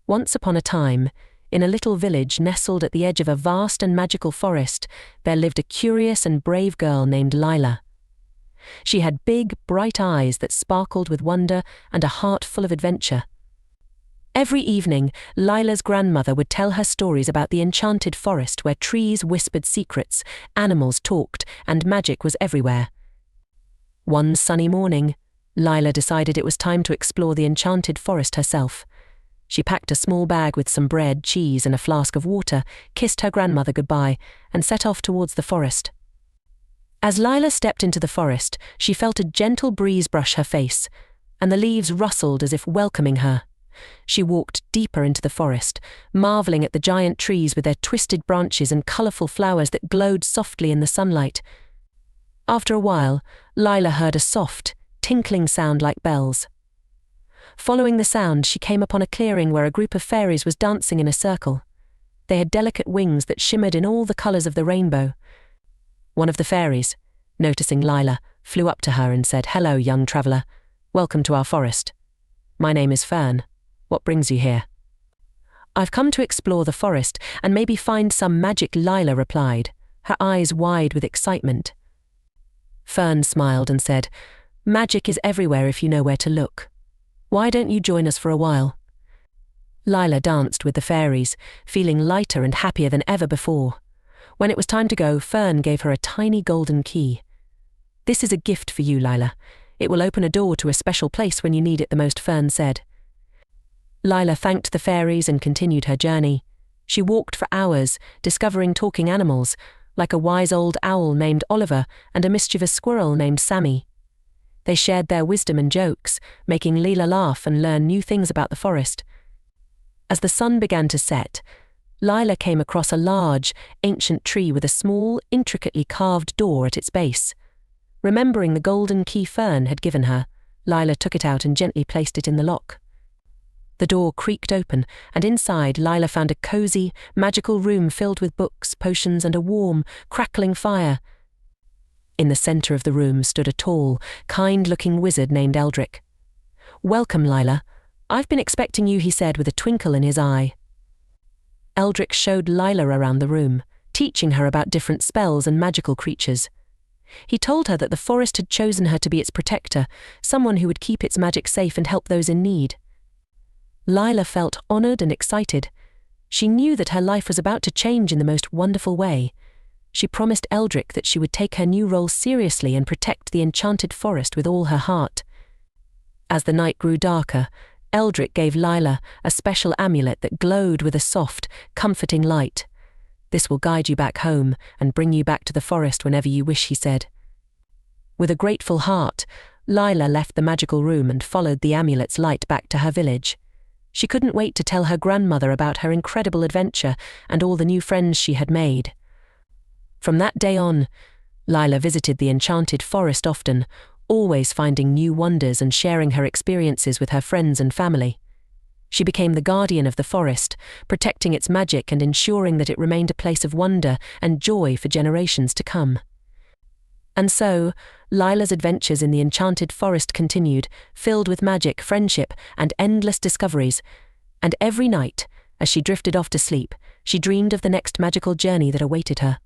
Once upon a time, in a little village nestled at the edge of a vast and magical forest, there lived a curious and brave girl named Lila. She had big, bright eyes that sparkled with wonder and a heart full of adventure. Every evening, Lila's grandmother would tell her stories about the enchanted forest where trees whispered secrets, animals talked, and magic was everywhere. One sunny morning, Lila decided it was time to explore the enchanted forest herself. She packed a small bag with some bread, cheese, and a flask of water, kissed her grandmother goodbye, and set off towards the forest. As Lila stepped into the forest, she felt a gentle breeze brush her face, and the leaves rustled as if welcoming her. She walked deeper into the forest, marveling at the giant trees with their twisted branches and colourful flowers that glowed softly in the sunlight. After a while, Lila heard a soft, tinkling sound like bells. Following the sound, she came upon a clearing where a group of fairies was dancing in a circle. They had delicate wings that shimmered in all the colours of the rainbow. One of the fairies, noticing Lila, flew up to her and said, "Hello, young traveller. Welcome to our forest. My name is Fern. What brings you here?" "I've come to explore the forest and maybe find some magic," Lila replied, her eyes wide with excitement. Fern smiled and said, "Magic is everywhere if you know where to look. Why don't you join us for a while?" Lila danced with the fairies, feeling lighter and happier than ever before. When it was time to go, Fern gave her a tiny golden key. "This is a gift for you, Lila. It will open a door to a special place when you need it the most," Fern said. Lila thanked the fairies and continued her journey. She walked for hours, discovering talking animals, like a wise old owl named Oliver and a mischievous squirrel named Sammy. They shared their wisdom and jokes, making Lila laugh and learn new things about the forest. As the sun began to set, Lila came across a large, ancient tree with a small, intricately carved door at its base. Remembering the golden key Fern had given her, Lila took it out and gently placed it in the lock. The door creaked open, and inside Lila found a cozy, magical room filled with books, potions, and a warm, crackling fire. In the centre of the room stood a tall, kind-looking wizard named Eldrick. "Welcome, Lila. I've been expecting you," he said with a twinkle in his eye. Eldrick showed Lila around the room, teaching her about different spells and magical creatures. He told her that the forest had chosen her to be its protector, someone who would keep its magic safe and help those in need. Lila felt honoured and excited. She knew that her life was about to change in the most wonderful way. She promised Eldrick that she would take her new role seriously and protect the enchanted forest with all her heart. As the night grew darker, Eldrick gave Lila a special amulet that glowed with a soft, comforting light. "This will guide you back home and bring you back to the forest whenever you wish," he said. With a grateful heart, Lila left the magical room and followed the amulet's light back to her village. She couldn't wait to tell her grandmother about her incredible adventure and all the new friends she had made. From that day on, Lila visited the enchanted forest often, always finding new wonders and sharing her experiences with her friends and family. She became the guardian of the forest, protecting its magic and ensuring that it remained a place of wonder and joy for generations to come. And so, Lila's adventures in the enchanted forest continued, filled with magic, friendship, and endless discoveries. And every night, as she drifted off to sleep, she dreamed of the next magical journey that awaited her.